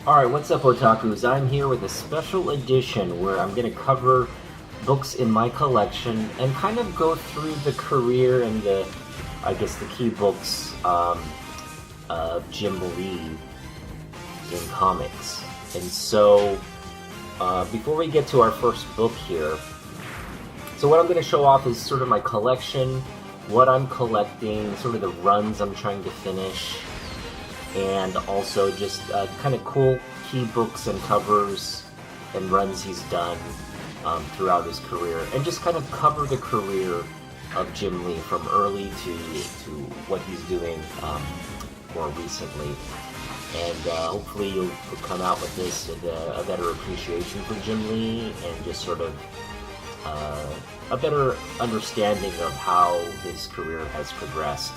Alright, what's up, otakus? I'm here with a special edition where I'm going to cover books in my collection and kind of go through the career and the key books of Jim Lee in comics. And so, before we get to our first book here, so what I'm going to show off is sort of my collection, what I'm collecting, sort of the runs I'm trying to finish, and also just kind of cool key books and covers and runs he's done throughout his career, and just kind of cover the career of Jim Lee from early to what he's doing more recently. And hopefully you'll come out with this with a better appreciation for Jim Lee and just sort of a better understanding of how his career has progressed.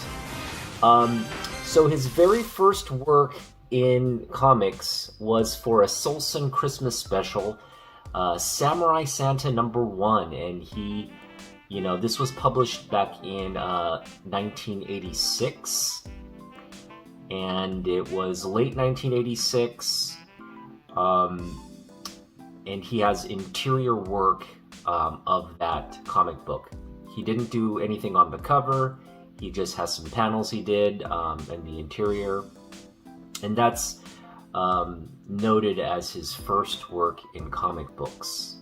So his very first work in comics was for a Solson Christmas special, Samurai Santa #1, and he, this was published back in 1986, and it was late 1986, and he has interior work of that comic book. He didn't do anything on the cover. He just has some panels he did in the interior, and that's noted as his first work in comic books.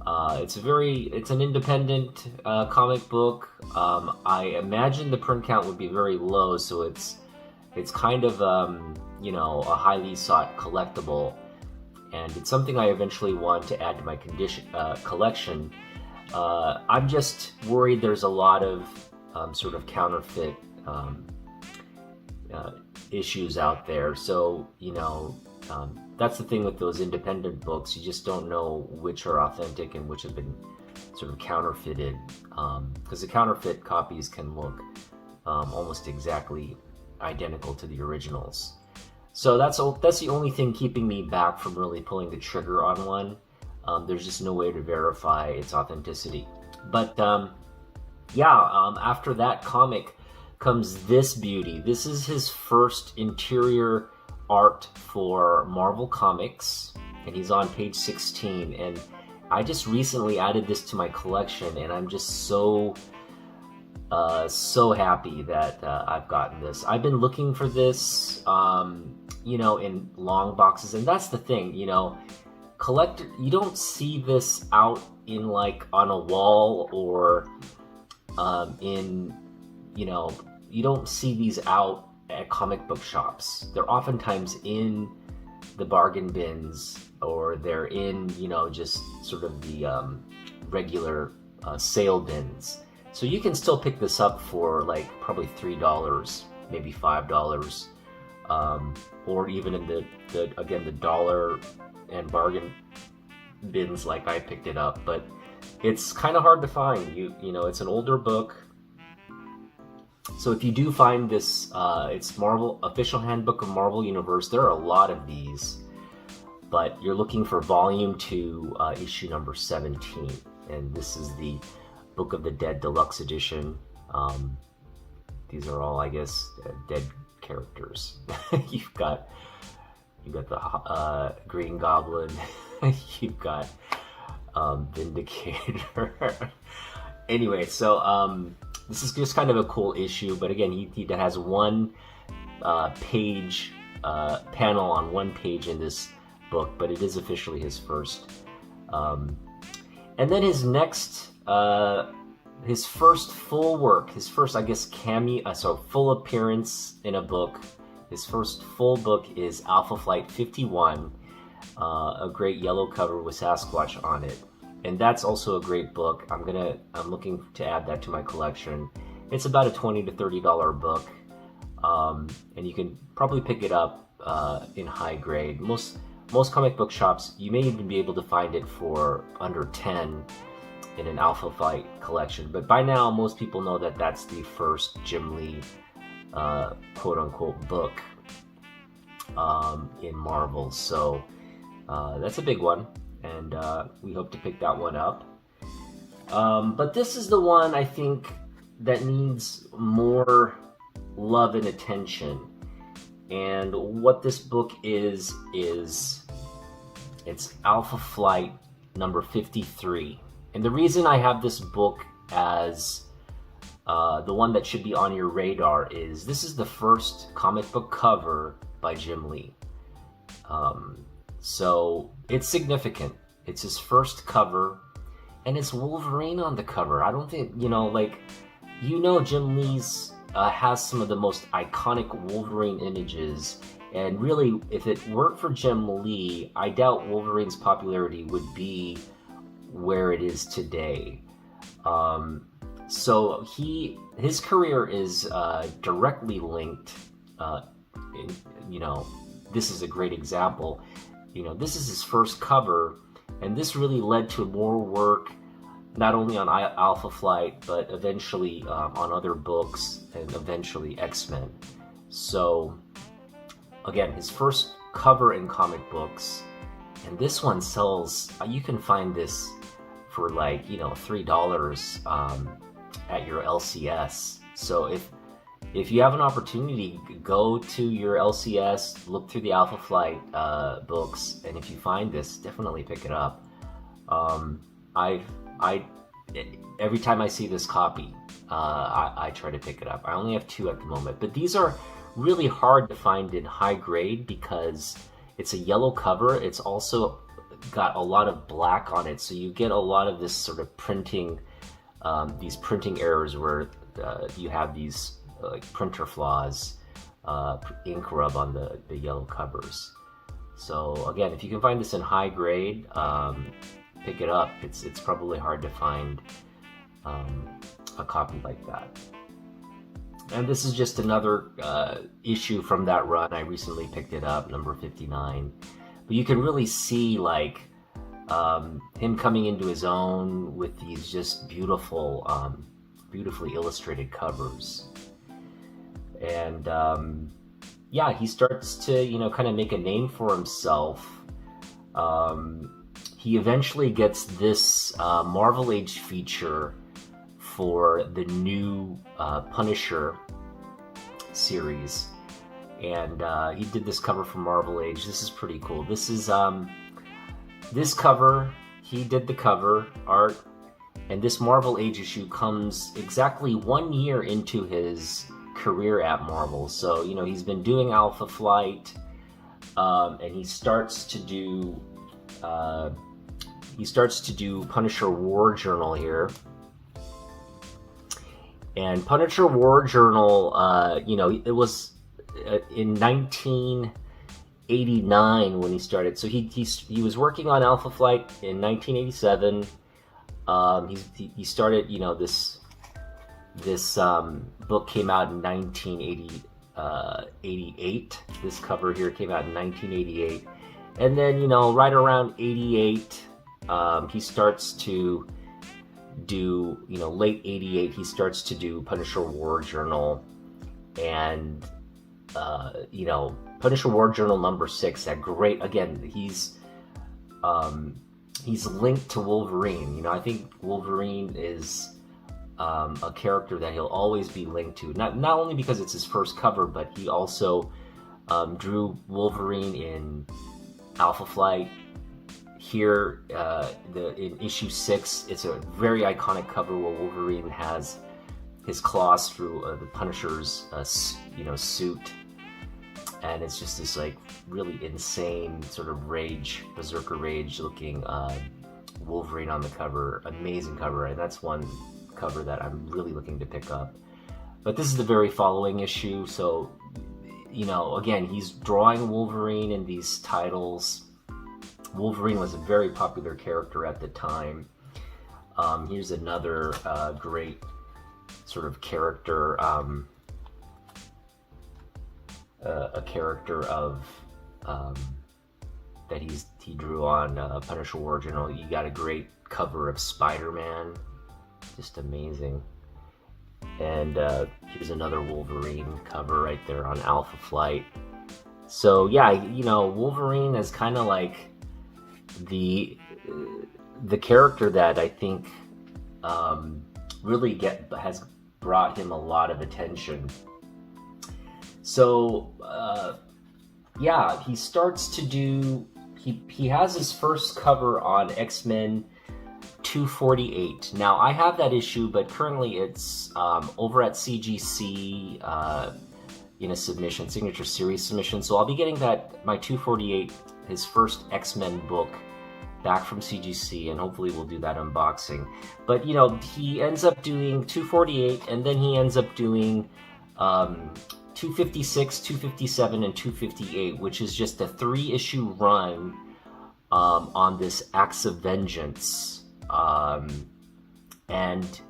It's an independent comic book. I imagine the print count would be very low, so it's kind of a highly sought collectible, and it's something I eventually want to add to my collection. I'm just worried there's a lot of sort of counterfeit issues out there. So, that's the thing with those independent books. You just don't know which are authentic and which have been sort of counterfeited. Because the counterfeit copies can look almost exactly identical to the originals. So that's the only thing keeping me back from really pulling the trigger on one. There's just no way to verify its authenticity. But after that comic comes this beauty. This is his first interior art for Marvel Comics, and he's on page 16. And I just recently added this to my collection, and I'm just so happy that I've gotten this. I've been looking for this, in long boxes, and that's the thing, collector, you don't see this out in on a wall or you don't see these out at comic book shops. They're oftentimes in the bargain bins, or they're in just sort of the regular sale bins. So you can still pick this up for probably $3, maybe $5, or even in the dollar and bargain bins like I picked it up. But it's kind of hard to find. It's an older book. So if you do find this, it's Marvel Official Handbook of Marvel Universe. There are a lot of these, but you're looking for Volume 2, issue number 17, and this is the Book of the Dead Deluxe Edition. These are all, I guess, dead characters. You've got the Green Goblin. You've got Vindicator. Anyway, so this is just kind of a cool issue, but again, he has one page panel on one page in this book, but it is officially his first. And then his next, his first full work, his first, I guess, full appearance in a book. His first full book is Alpha Flight 51, a great yellow cover with Sasquatch on it. And that's also a great book. I'm looking to add that to my collection. It's about a $20 to $30 book, and you can probably pick it up in high grade. Most comic book shops, you may even be able to find it for under 10 in an Alpha Flight collection. But by now, most people know that that's the first Jim Lee quote-unquote book in Marvel. So that's a big one, and we hope to pick that one up. But this is the one I think that needs more love and attention. And what this book is it's Alpha Flight number 53. And the reason I have this book as the one that should be on your radar is this is the first comic book cover by Jim Lee. So it's significant. It's his first cover, and it's Wolverine on the cover. I don't think, Jim Lee's has some of the most iconic Wolverine images, and really, if it weren't for Jim Lee, I doubt Wolverine's popularity would be where it is today. So his career is directly linked. This is a great example. This is his first cover, and this really led to more work, not only on Alpha Flight, but eventually on other books, and eventually X-Men. So, again, his first cover in comic books, and this one sells, you can find this for like, $3 at your LCS. So if you have an opportunity, go to your LCS, look through the Alpha Flight books, and if you find this, definitely pick it up. Every time I see this copy, I try to pick it up. I only have 2 at the moment, but these are really hard to find in high grade because it's a yellow cover. It's also got a lot of black on it, so you get a lot of this sort of printing, these printing errors where you have these like printer flaws, ink rub on the yellow covers. So again, if you can find this in high grade, pick it up. It's probably hard to find a copy like that. And this is just another issue from that run. I recently picked it up, number 59. But you can really see like him coming into his own with these just beautiful, beautifully illustrated covers. And he starts to, kind of make a name for himself. He eventually gets this Marvel Age feature for the new Punisher series. And he did this cover for Marvel Age. This is pretty cool. This is this cover, he did the cover art, and this Marvel Age issue comes exactly 1 year into his career at Marvel. So, he's been doing Alpha Flight, and he starts to do Punisher War Journal here. And Punisher War Journal, it was in 1989 when he started. So he was working on Alpha Flight in 1987. He started, this book came out in 1988. This cover here came out in 1988. And then, right around 88, he starts to do, late 88, he starts to do Punisher War Journal. And, Punisher War Journal number 6, that great, again, he's linked to Wolverine. I think Wolverine is a character that he'll always be linked to. Not only because it's his first cover, but he also drew Wolverine in Alpha Flight. Here, in issue 6, it's a very iconic cover where Wolverine has his claws through the Punisher's, suit, and it's just this like really insane sort of berserker rage looking Wolverine on the cover. Amazing cover, and that's one cover that I'm really looking to pick up. But this is the very following issue, so again, he's drawing Wolverine in these titles. Wolverine was a very popular character at the time. Here's another great sort of character, a character of that he drew on Punisher War Journal. You got a great cover of Spider-Man, just amazing. And here's another Wolverine cover right there on Alpha Flight. So yeah, Wolverine is kind of like the character that I think really has brought him a lot of attention. So, yeah, he starts to do... He has his first cover on X-Men 248. Now, I have that issue, but currently it's over at CGC in a submission, signature series submission. So I'll be getting my 248, his first X-Men book, back from CGC, and hopefully we'll do that unboxing. But, you know, he ends up doing 248, and then he ends up doing 256, 257, and 258, which is just a 3-issue run on this Acts of Vengeance. And,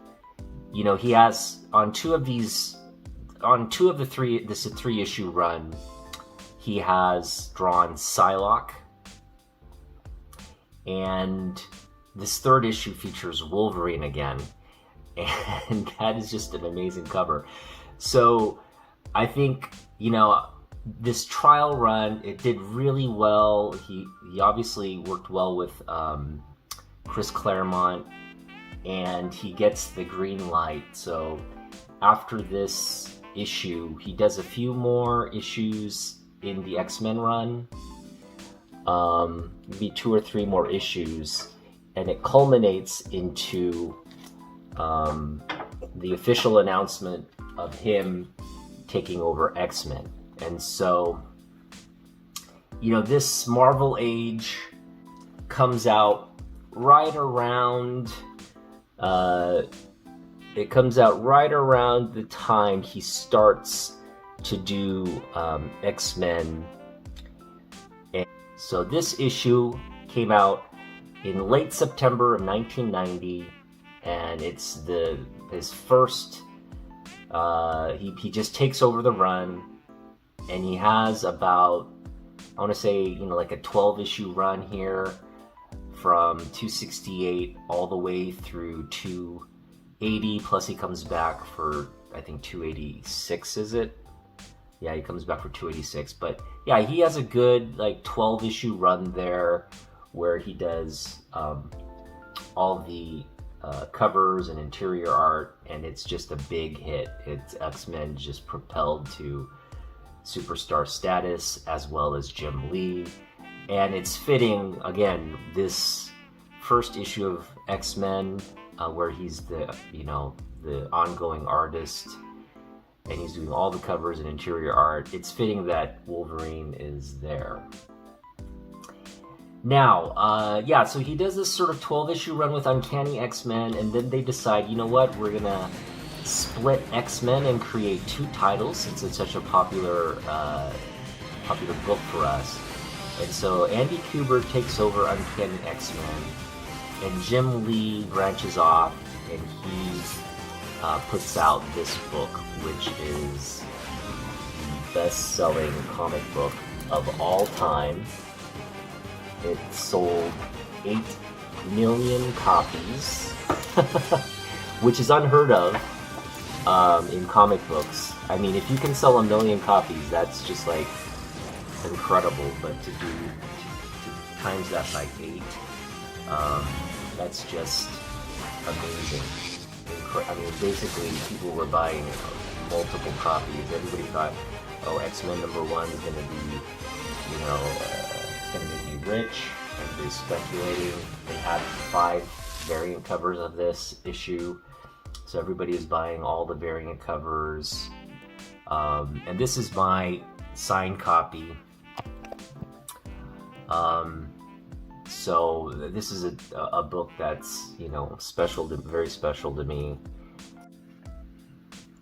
you know, he has, on two of the three, this is a 3-issue run, he has drawn Psylocke, and this 3rd issue features Wolverine again, and that is just an amazing cover. So I think, you know, this trial run, it did really well. He obviously worked well with Chris Claremont, and he gets the green light. So after this issue, he does a few more issues in the X-Men run, maybe 2 or 3 more issues, and it culminates into the official announcement of him taking over X-Men. And so, you know, this Marvel Age comes out right around the time he starts to do X-Men. And so this issue came out in late September of 1990, and it's his first. He just takes over the run, and he has about, I want to say, you know, like a 12-issue run here from 268 all the way through 280, plus he comes back for, I think, 286, is it? Yeah, he comes back for 286. But yeah, he has a good like 12-issue run there where he does all the covers and interior art, and it's just a big hit. It's X-Men just propelled to superstar status, as well as Jim Lee. And it's fitting, again, this first issue of X-Men, where he's the ongoing artist, and he's doing all the covers and interior art. It's fitting that Wolverine is there. Now, yeah, so he does this sort of 12-issue run with Uncanny X-Men, and then they decide, you know what, we're gonna split X-Men and create 2 titles, since it's such a popular book for us. And so Andy Kubert takes over Uncanny X-Men, and Jim Lee branches off, and he puts out this book, which is the best-selling comic book of all time. It sold 8 million copies, which is unheard of in comic books. I mean, if you can sell 1 million copies, that's just like incredible. But to times that by 8, that's just amazing. I mean, basically, people were buying multiple copies. Everybody thought, oh, X-Men #1 is going to be, you know, it's going to make me rich. Everybody's speculating. They had 5 variant covers of this issue, so everybody is buying all the variant covers. And this is my signed copy. So this is a book that's, you know, very special to me.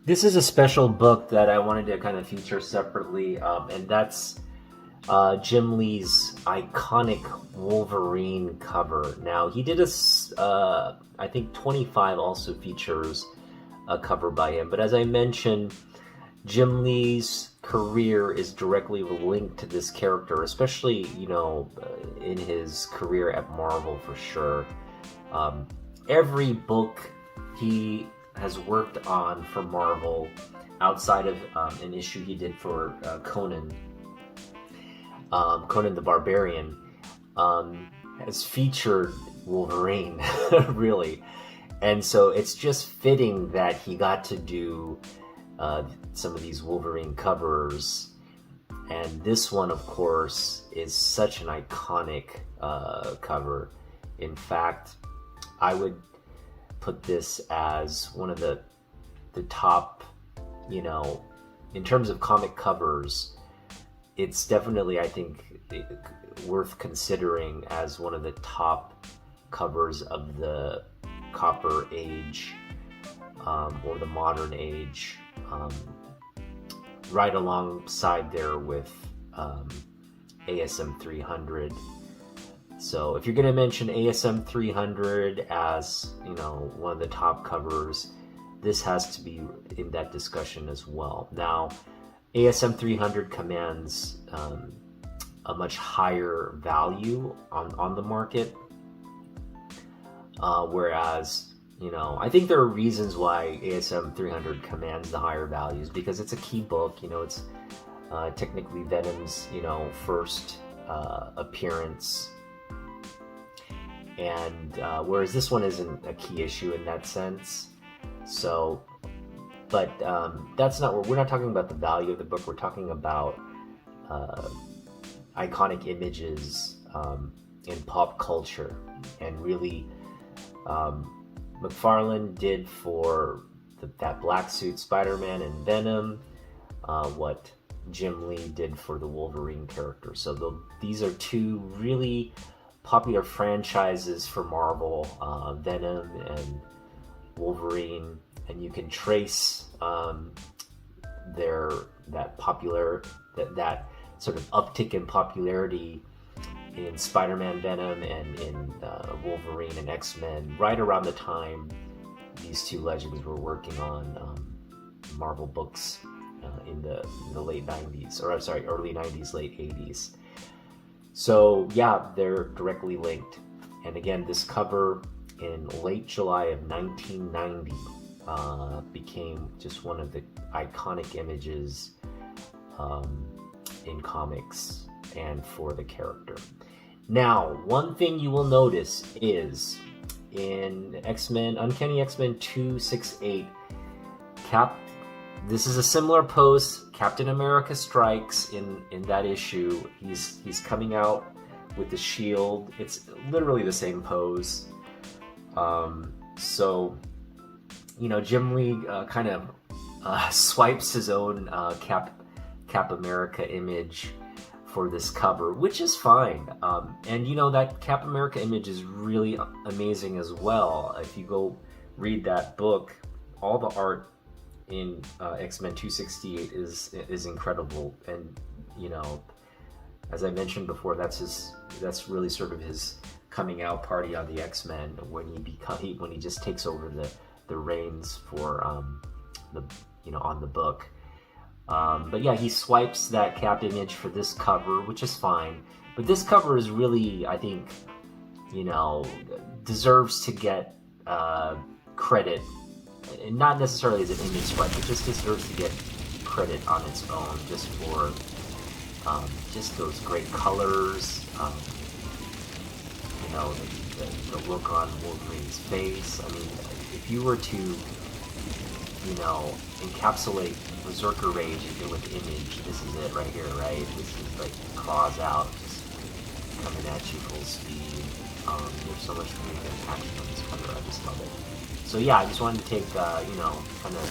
This is a special book that I wanted to kind of feature separately, and that's Jim Lee's iconic Wolverine cover. Now, he did I think 25 also features a cover by him, but as I mentioned, Jim Lee's career is directly linked to this character, especially, you know, in his career at Marvel for sure. Every book he has worked on for Marvel, outside of an issue he did for Conan the Barbarian, has featured Wolverine, really. And so it's just fitting that he got to do some of these Wolverine covers. And this one, of course, is such an iconic cover. In fact, I would put this as one of the top, you know, in terms of comic covers, it's definitely, I think, worth considering as one of the top covers of the Copper Age, or the Modern Age, right alongside there with ASM 300. So if you're going to mention ASM 300 as, you know, one of the top covers, this has to be in that discussion as well. Now, ASM 300 commands a much higher value on the market, whereas, you know, I think there are reasons why ASM 300 commands the higher values, because it's a key book. You know, it's technically Venom's, you know, first appearance, and whereas this one isn't a key issue in that sense. So, but that's not where we're not talking about the value of the book. We're talking about iconic images in pop culture, and really McFarlane did for that black suit Spider-Man and Venom what Jim Lee did for the Wolverine character. So these are two really popular franchises for Marvel, Venom and Wolverine, and you can trace that sort of uptick in popularity in Spider-Man, Venom, and in Wolverine and X-Men right around the time these two legends were working on Marvel books in the late 90s, or I'm sorry, early 90s, late 80s. So yeah, they're directly linked. And again, this cover in late July of 1990 became just one of the iconic images in comics and for the character. Now, one thing you will notice is in X-Men, Uncanny X-Men 268, this is a similar pose. Captain America strikes in that issue. He's coming out with the shield. It's literally the same pose. So, you know, Jim Lee kind of swipes his own Cap America image for this cover, which is fine. And you know, that Cap America image is really amazing as well. If you go read that book, all the art in X-Men 268 is incredible. And you know, as I mentioned before, that's really sort of his coming out party on the X-Men, when he just takes over the reins for on the book. But yeah, he swipes that Cap image for this cover, which is fine. But this cover is really, I think, you know, deserves to get credit, not necessarily as an image swipe, but just deserves to get credit on its own, just for just those great colors, you know, the look on Wolverine's face. I mean, if you were to, you know, encapsulate Berserker Rage with image, this is it right here, right? This is like claws out, just coming at you full speed. There's so much creative action on this cover, I just love it. So yeah, I just wanted to take, you know, kind of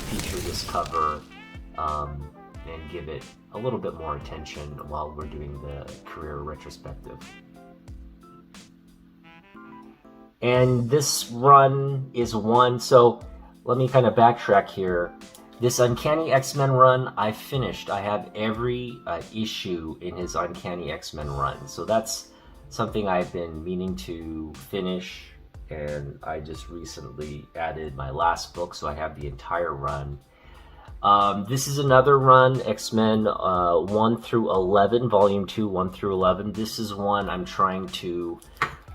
feature this cover and give it a little bit more attention while we're doing the career retrospective. And this run is one, so let me kind of backtrack here. This Uncanny X-Men run, I finished. I have every issue in his Uncanny X-Men run. So that's something I've been meaning to finish, and I just recently added my last book, so I have the entire run. This is another run, X-Men 1 through 11, Volume 2, 1 through 11. This is one I'm trying to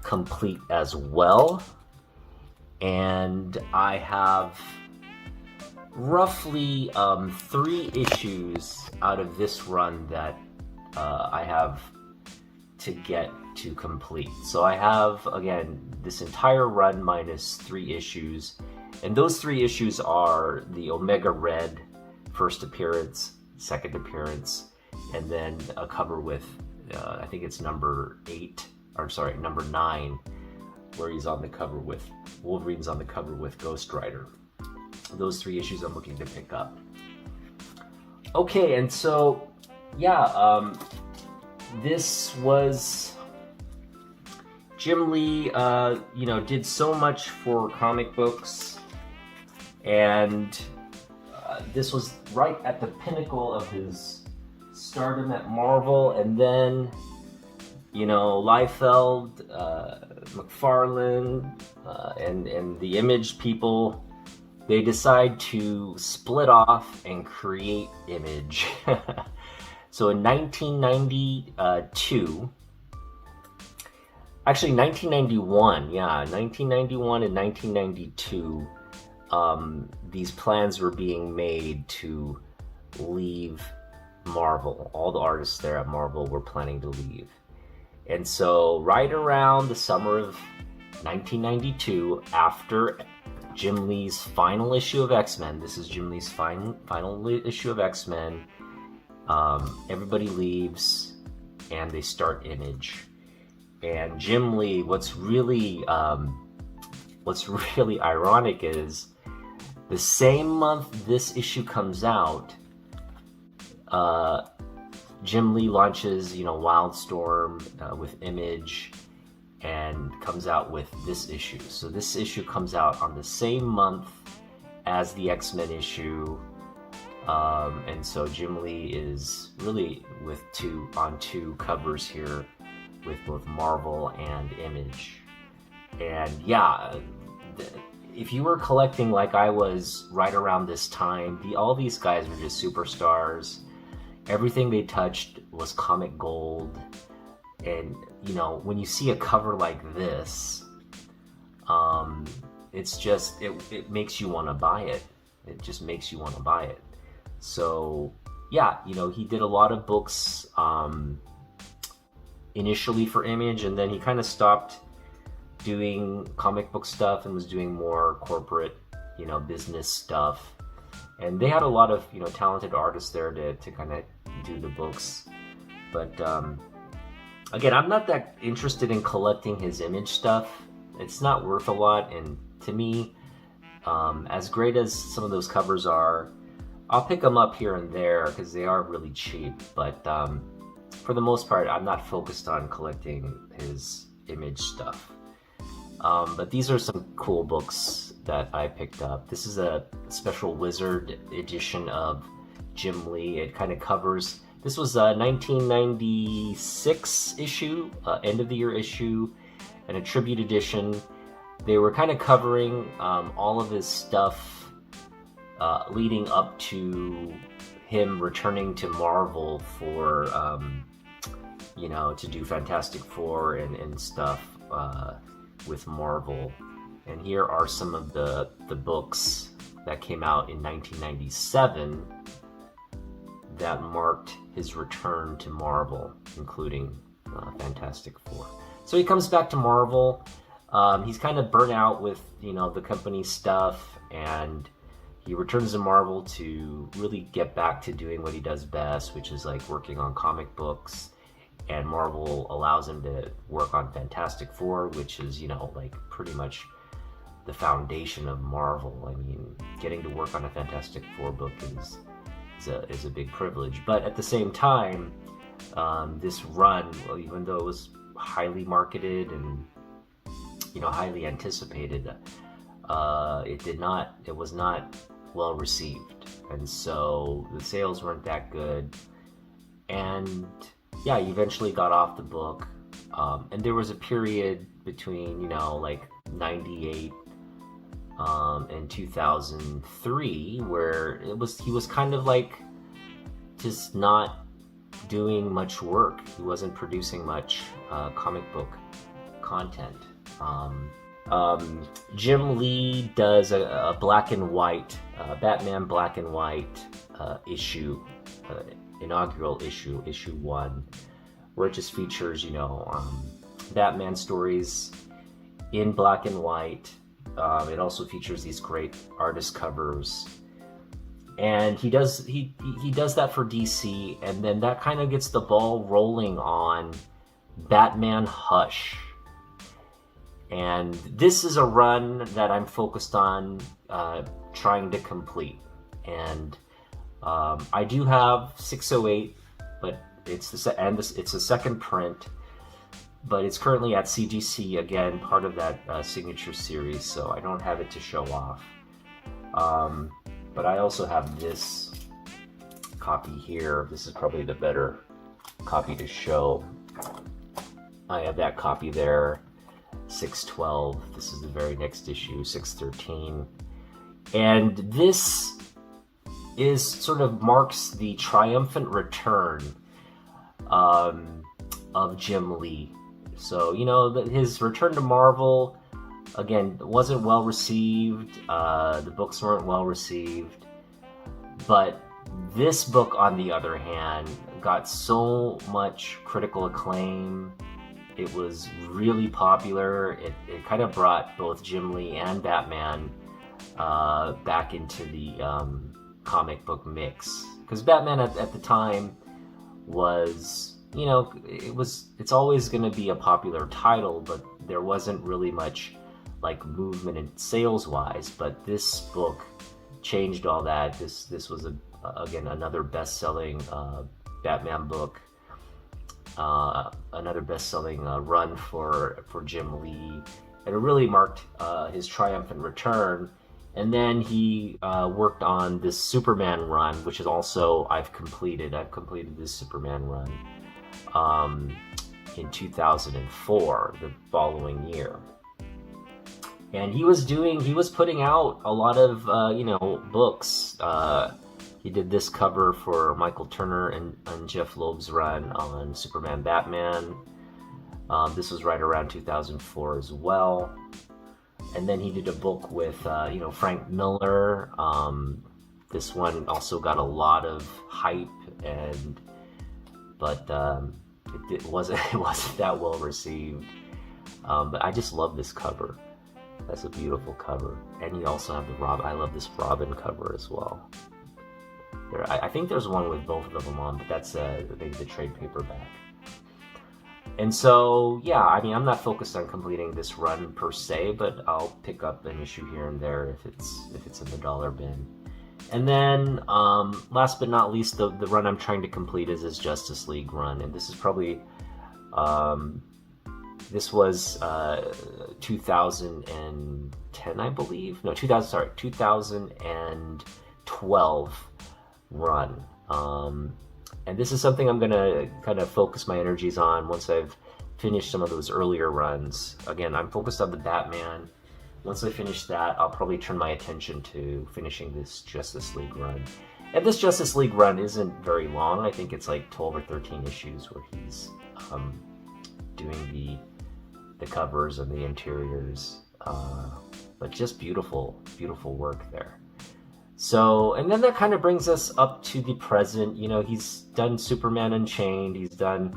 complete as well. And I have roughly 3 issues out of this run that I have to get to complete. So I have, again, this entire run minus 3 issues. And those 3 issues are the Omega Red first appearance, second appearance, and then a cover with, I think it's number 9, where he's on the cover with, Wolverine's on the cover with Ghost Rider. Those 3 issues I'm looking to pick up. Okay, and so, yeah, this was, Jim Lee, did so much for comic books, and this was right at the pinnacle of his stardom at Marvel, and then, Liefeld, McFarlane, and the Image people, they decide to split off and create Image. So in 1992, actually 1991, yeah, 1991 and 1992, these plans were being made to leave Marvel. All the artists there at Marvel were planning to leave. And so right around the summer of 1992, after Jim Lee's final issue of X-Men, this is Jim Lee's final issue of X-Men, everybody leaves and they start Image. And Jim Lee, what's really ironic is the same month this issue comes out, Jim Lee launches, Wildstorm with Image, and comes out with this issue. So this issue comes out on the same month as the X-Men issue, and so Jim Lee is really on two covers here with both Marvel and Image. And yeah, if you were collecting like I was right around this time, all these guys were just superstars. Everything they touched was comic gold. And, when you see a cover like this, it's just, it makes you want to buy it. It just makes you want to buy it. So, yeah, he did a lot of books initially for Image, and then he kind of stopped doing comic book stuff and was doing more corporate, business stuff. And they had a lot of, talented artists there to kind of do the books. But, again, I'm not that interested in collecting his Image stuff. It's not worth a lot, and to me, as great as some of those covers are, I'll pick them up here and there because they are really cheap. But for the most part, I'm not focused on collecting his Image stuff. But these are some cool books that I picked up. This is a special Wizard edition of Jim Lee. It kind of covers, this was a 1996 issue, end of the year issue, and a tribute edition. They were kind of covering all of his stuff leading up to him returning to Marvel for, to do Fantastic Four and stuff with Marvel. And here are some of the books that came out in 1997 that marked his return to Marvel, including Fantastic Four. So he comes back to Marvel. He's kind of burnt out with, the company stuff, and he returns to Marvel to really get back to doing what he does best, which is like working on comic books. And Marvel allows him to work on Fantastic Four, which is, like pretty much the foundation of Marvel. I mean, getting to work on a Fantastic Four book is a big privilege. But at the same time, this run, even though it was highly marketed and, highly anticipated, it was not well received. And so the sales weren't that good. And yeah, he eventually got off the book. And there was a period between, like 98 and 2003 where he was kind of like just not doing much work. He wasn't producing much comic book content. Jim Lee does a black and white, Batman black and white issue, inaugural issue 1, where it just features, Batman stories in black and white. It also features these great artist covers. And he does that for DC, and then that kind of gets the ball rolling on Batman Hush. And this is a run that I'm focused on trying to complete. And I do have 608, but it's a second print, but it's currently at CGC, again, part of that signature series, so I don't have it to show off. But I also have this copy here. This is probably the better copy to show. I have that copy there, 612. This is the very next issue, 613. And this is sort of marks the triumphant return of Jim Lee. So, you know, his return to Marvel, again, wasn't well received. The books weren't well received. But this book, on the other hand, got so much critical acclaim. It was really popular. It kind of brought both Jim Lee and Batman back into the comic book mix. Because Batman at the time was, you know, it's always going to be a popular title, but there wasn't really much like movement and sales wise. But this book changed all that. This was again another best-selling Batman book, another best-selling run for Jim Lee, and it really marked his triumphant return. And then he worked on this Superman run, which is also I've completed this Superman run in 2004, the following year. And he was putting out a lot of books. He did this cover for Michael Turner and Jeph Loeb's run on Superman Batman. This was right around 2004 as well. And then he did a book with Frank Miller. This one also got a lot of hype, but it wasn't that well received. But I just love this cover. That's a beautiful cover. And you also have the Robin. I love this Robin cover as well. I think there's one with both of them on, but that's maybe the trade paperback. And so, yeah, I mean, I'm not focused on completing this run per se, but I'll pick up an issue here and there if it's in the dollar bin. And then, last but not least, the run I'm trying to complete is this Justice League run, and this is probably this was 2010, I believe. No, 2012 run. And this is something I'm going to kind of focus my energies on once I've finished some of those earlier runs. Again, I'm focused on the Batman. Once I finish that, I'll probably turn my attention to finishing this Justice League run. And this Justice League run isn't very long. I think it's like 12 or 13 issues where he's doing the covers and the interiors. But just beautiful, beautiful work there. So, and then that kind of brings us up to the present. You know, he's done Superman Unchained. He's done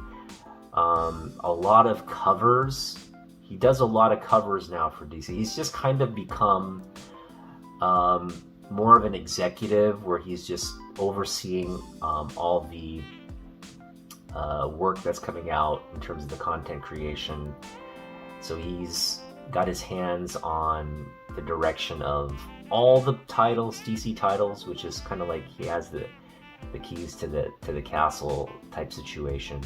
a lot of covers. He does a lot of covers now for DC. He's just kind of become more of an executive where he's just overseeing all the work that's coming out in terms of the content creation. So he's got his hands on the direction of all the titles, DC titles, which is kind of like he has the keys to the castle type situation.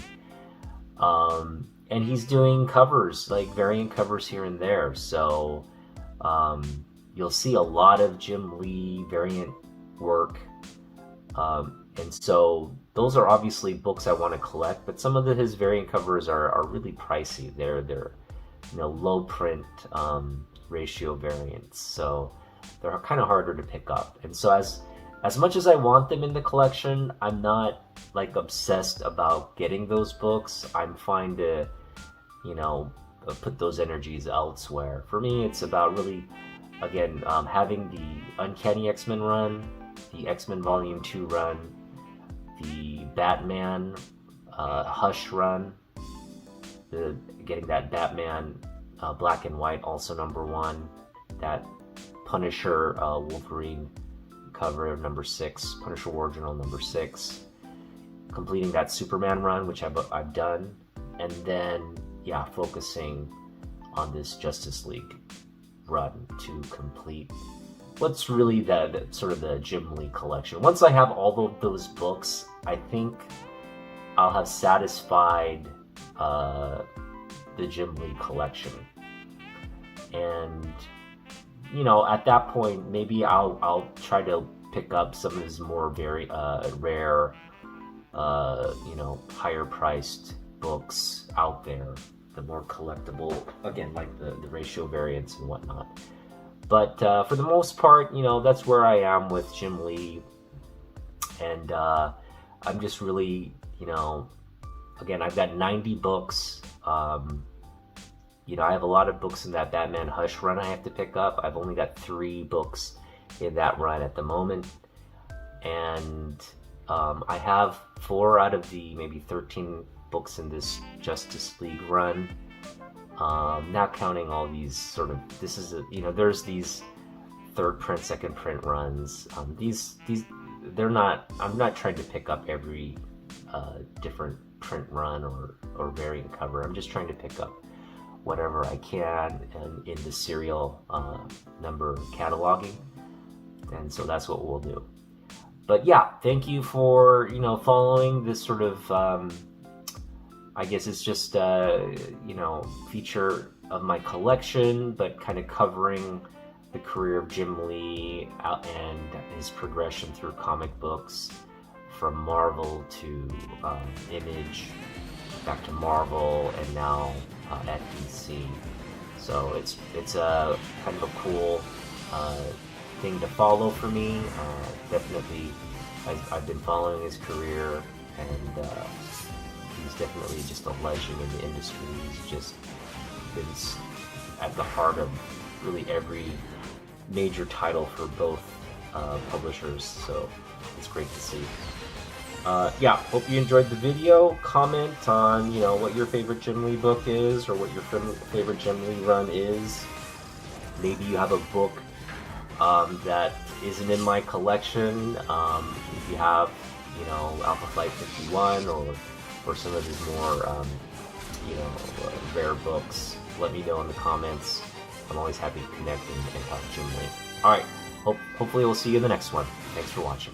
And he's doing covers, like variant covers here and there. So you'll see a lot of Jim Lee variant work. And so those are obviously books I want to collect, but some of his variant covers are really pricey. They're low print ratio variants. So they're kind of harder to pick up. And so as much as I want them in the collection, I'm not like obsessed about getting those books. I'm fine to, put those energies elsewhere. For me, it's about really, again, having the Uncanny X-Men run, the X-Men Volume 2 run, the Batman Hush run, getting that Batman Black and White also #1, that Punisher Wolverine cover number 6, Punisher War Journal number 6, completing that Superman run, which I've done, and then yeah, focusing on this Justice League run to complete what's really the sort of the Jim Lee collection. Once I have all of those books, I think I'll have satisfied the Jim Lee collection, and you know, at that point, maybe I'll try to pick up some of his more very rare, you know, higher priced books out there, the more collectible, again, like the ratio variants and whatnot. But for the most part, you know, that's where I am with Jim Lee, and I'm just really, you know, again, I've got 90 books. You know, I have a lot of books in that Batman Hush run I have to pick up. I've only got 3 books in that run at the moment, and I have 4 out of the maybe 13 books in this Justice League run. Not counting all these sort of, this is a, you know, there's these third print, second print runs. These they're not, I'm not trying to pick up every different print run or variant cover. I'm just trying to pick up whatever I can and in the serial number cataloging, and so that's what we'll do. But yeah, thank you for, you know, following this sort of I guess it's just you know, feature of my collection, but kind of covering the career of Jim Lee and his progression through comic books, from Marvel to Image, back to Marvel, and now at DC. So it's a kind of a cool thing to follow for me. Definitely, I've been following his career, and he's definitely just a legend in the industry. He's just been at the heart of really every major title for both publishers, so it's great to see. Yeah, hope you enjoyed the video. Comment on, you know, what your favorite Jim Lee book is, or what your favorite Jim Lee run is. Maybe you have a book that isn't in my collection. If you have, you know, Alpha Flight 51 or some of his more, you know, rare books, let me know in the comments. I'm always happy to connect and talk Jim Lee. Alright, hopefully we'll see you in the next one. Thanks for watching.